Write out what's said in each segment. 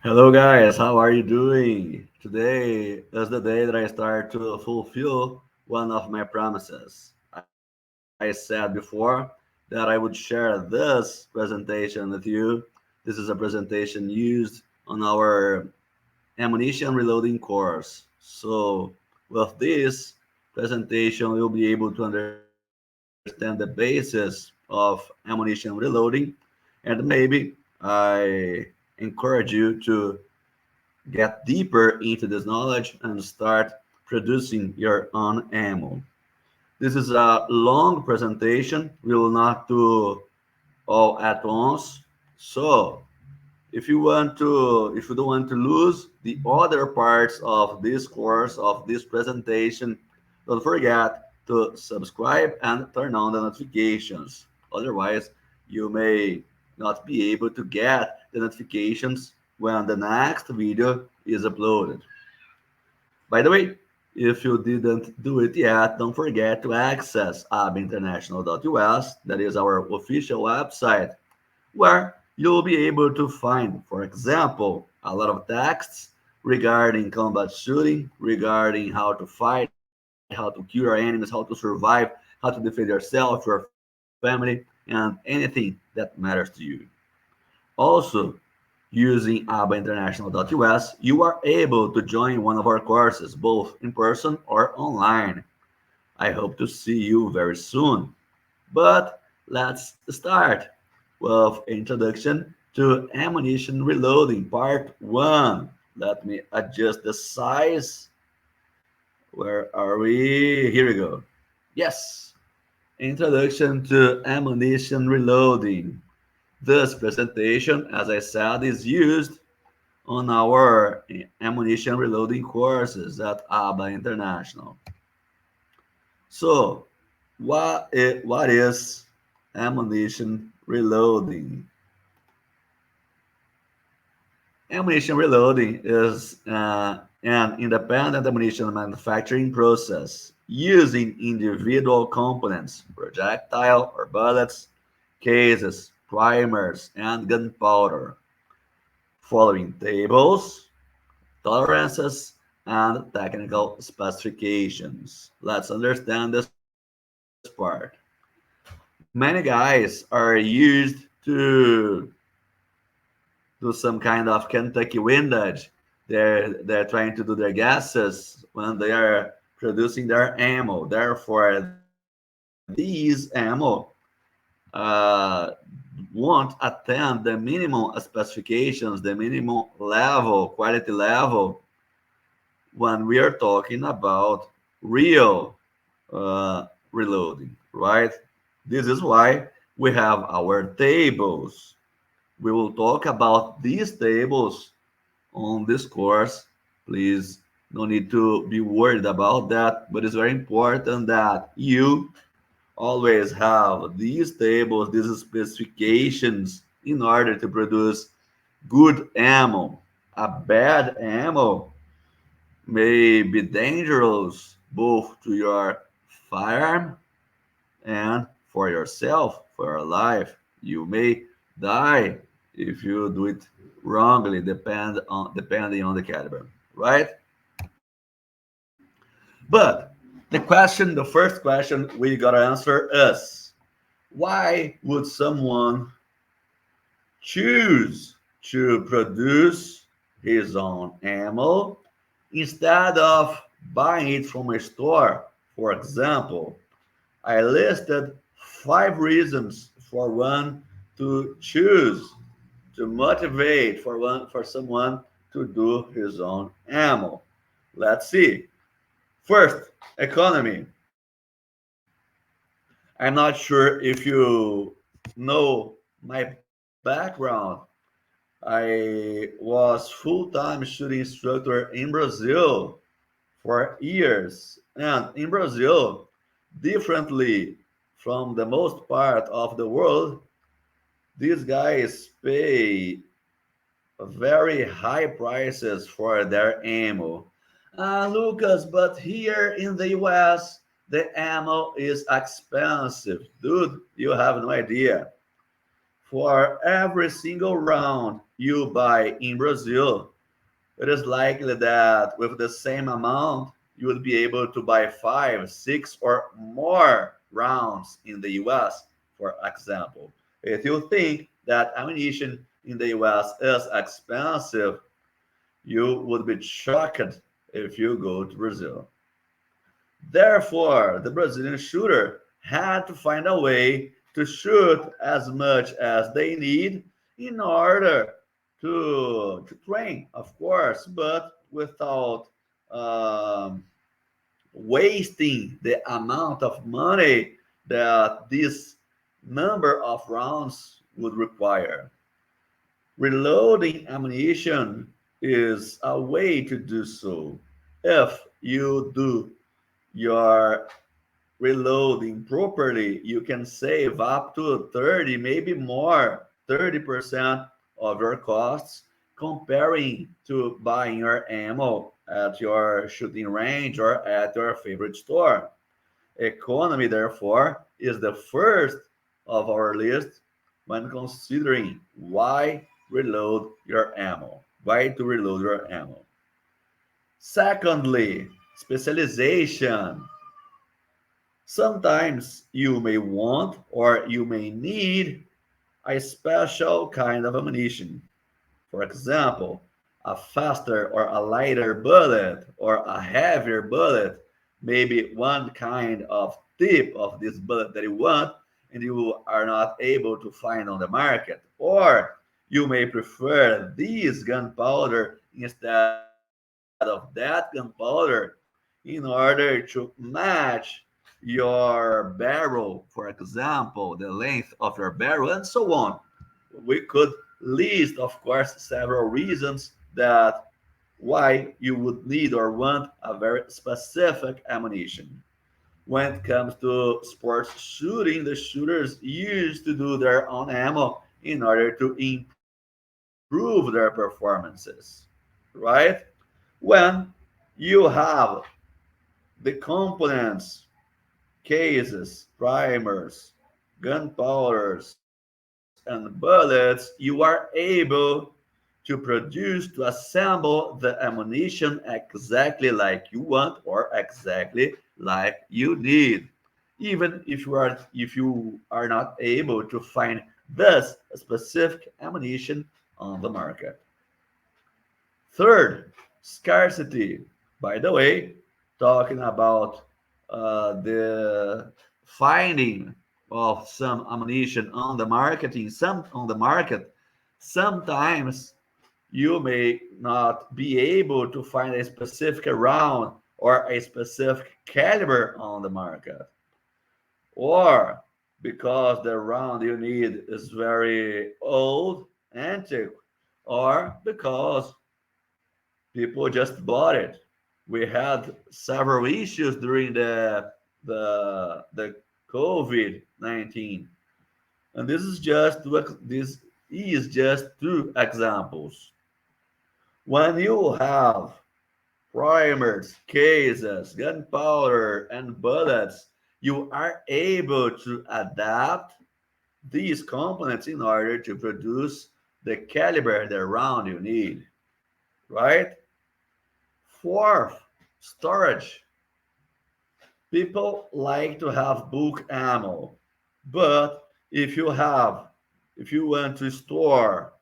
Hello, guys. How are you doing? Today is the day that I start to fulfill one of my promises. I said before that I would share this presentation with you. This is a presentation used on our ammunition reloading course. So, with this presentation, you'll be able to understand the basis of ammunition reloading, and maybe I encourage you to get deeper into this knowledge and start producing your own ammo. This is a long presentation. We will not do all at once. So if you don't want to lose the other parts of this course, of this presentation, don't forget to subscribe and turn on the notifications. Otherwise, you may not be able to get the notifications when the next video is uploaded. By the way, if you didn't do it yet, don't forget to access abinternational.us, that is our official website, where you'll be able to find, for example, a lot of texts regarding combat shooting, regarding how to fight, how to kill your enemies, how to survive, how to defend yourself, your family, and anything that matters to you. Also, using abainternational.us, you are able to join one of our courses, both in person or online. I hope to see you very soon. But let's start with introduction to ammunition reloading part 1. Let me adjust the size. Where are we? Here we go. Yes. Introduction to ammunition reloading. This presentation, as I said, is used on our ammunition reloading courses at ABA International. So, what is ammunition reloading? Ammunition reloading is an independent ammunition manufacturing process using individual components, projectile or bullets, cases, primers, and gunpowder, following tables, tolerances, and technical specifications. Let's understand this part. Many guys are used to do some kind of Kentucky windage. They're trying to do their gases when they are producing their ammo. Therefore, these ammo uh, won't attend the minimum specifications, the minimum level, quality level when we are talking about real reloading, right? This is why we have our tables. We will talk about these tables on this course. Please, no need to be worried about that, but it's very important that you always have these tables, these specifications in order to produce good ammo. A bad ammo may be dangerous both to your firearm and for yourself, for your life. You may die if you do it wrongly, depending on the caliber, right? But the first question we gotta answer is why would someone choose to produce his own ammo instead of buying it from a store? For example, I listed 5 reasons for one to choose, to motivate for someone to do his own ammo. Let's see. First, economy. I'm not sure if you know my background. I was full-time shooting instructor in Brazil for years. And in Brazil, differently from the most part of the world, these guys pay very high prices for their ammo. Lucas, but here in the US, the ammo is expensive. Dude, you have no idea. For every single round you buy in Brazil, it is likely that with the same amount, you will be able to buy five, six, or more rounds in the US, for example. If you think that ammunition in the US is expensive, you would be shocked if you go to Brazil. Therefore, the Brazilian shooter had to find a way to shoot as much as they need in order to train, of course, but without um, wasting the amount of money that this number of rounds would require. Reloading ammunition is a way to do so. If you do your reloading properly, you can save up to 30, maybe more, 30% of your costs comparing to buying your ammo at your shooting range or at your favorite store. Economy, therefore, is the first of our list when considering why reload your ammo. Why to reload your ammo. Secondly, specialization. Sometimes you may want or you may need a special kind of ammunition. For example, a faster or a lighter bullet or a heavier bullet, maybe one kind of tip of this bullet that you want and you are not able to find on the market. Or you may prefer this gunpowder instead of that gunpowder in order to match your barrel, for example, the length of your barrel, and so on. We could list, of course, several reasons that why you would need or want a very specific ammunition. When it comes to sports shooting, the shooters used to do their own ammo in order to improve their performances, right? When you have the components, cases, primers, gunpowders, and bullets, you are able to produce, to assemble the ammunition exactly like you want or exactly like you need. Even if you are not able to find this specific ammunition on the market. Third, scarcity. By the way, talking about the finding of some ammunition on the marketing, some on the market, sometimes you may not be able to find a specific round or a specific caliber on the market, or because the round you need is very old, antique, or because people just bought it. We had several issues during the COVID-19, and this is just two examples. When you have primers, cases, gunpowder, and bullets, you are able to adapt these components in order to produce the caliber, the round you need, right? Fourth, storage. People like to have bulk ammo, but if you want to store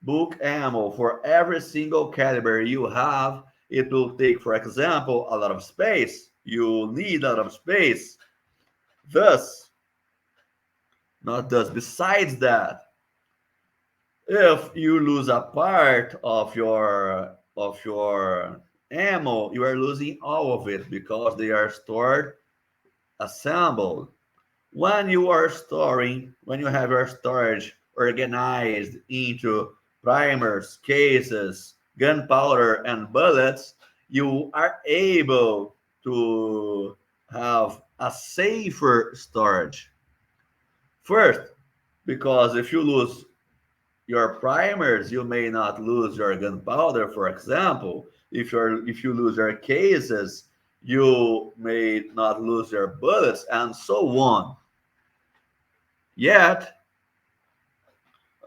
bulk ammo for every single caliber you have, it will take, for example, a lot of space. You need a lot of space. Thus, not thus, besides that, if you lose a part of your ammo, you are losing all of it because they are stored assembled. When you have your storage organized into primers, cases, gunpowder, and bullets, you are able to have a safer storage. First, because if you lose your primers, you may not lose your gunpowder, for example. If you lose your cases, you may not lose your bullets, and so on. Yet,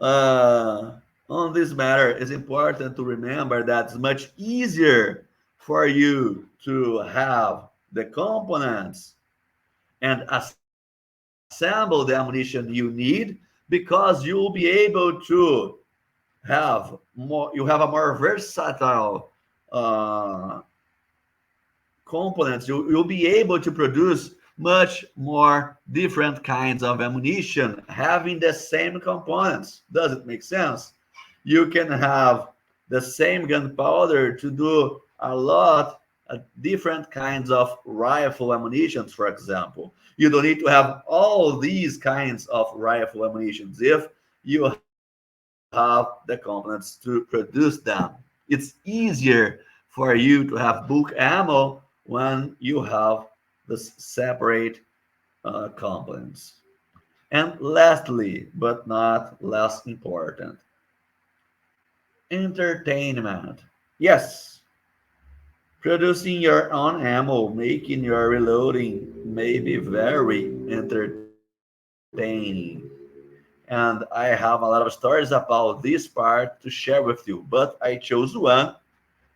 Uh, on this matter, it's important to remember that it's much easier for you to have the components and assemble the ammunition you need, because you'll be able to have more, you have a more versatile uh, components. You'll be able to produce much more different kinds of ammunition having the same components. Does it make sense? You can have the same gunpowder to do a lot of different kinds of rifle ammunitions, for example. You don't need to have all these kinds of rifle ammunitions if you have the components to produce them. It's easier for you to have bulk ammo when you have the separate components. And lastly, but not less important, entertainment. Yes, producing your own ammo, making your reloading may be very entertaining. And I have a lot of stories about this part to share with you, but I chose one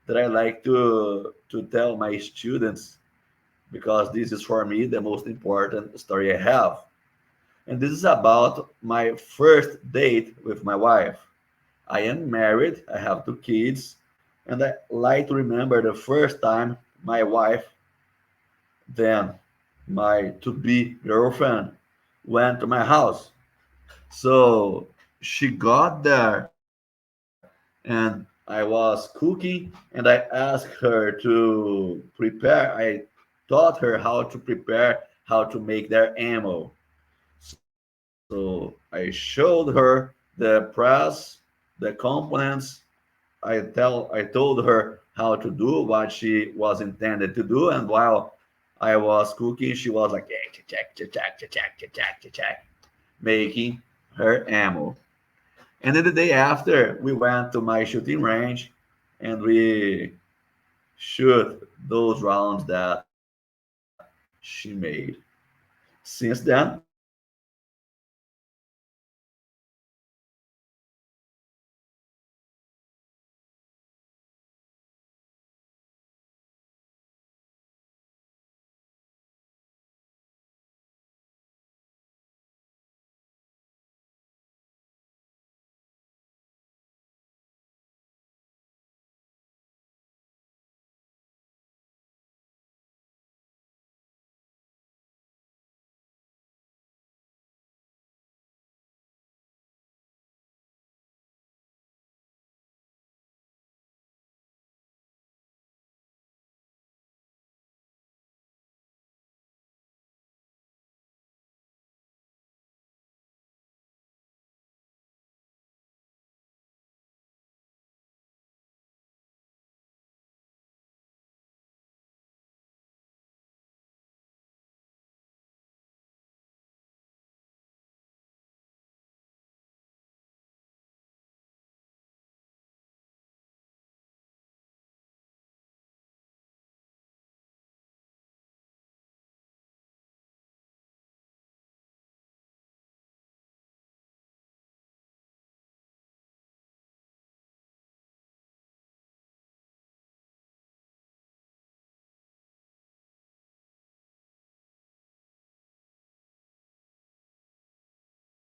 that I like to tell my students, because this is for me the most important story I have. And this is about my first date with my wife. I am married, I have two kids, and I like to remember the first time my wife, then my to be girlfriend, went to my house. So she got there and I was cooking, and I asked her to prepare. I taught her how to prepare, how to make their ammo. So I showed her the press, the components. I told her how to do what she was intended to do, and while I was cooking, she was like making her ammo. And then the day after, we went to my shooting range and we shoot those rounds that she made. Since then,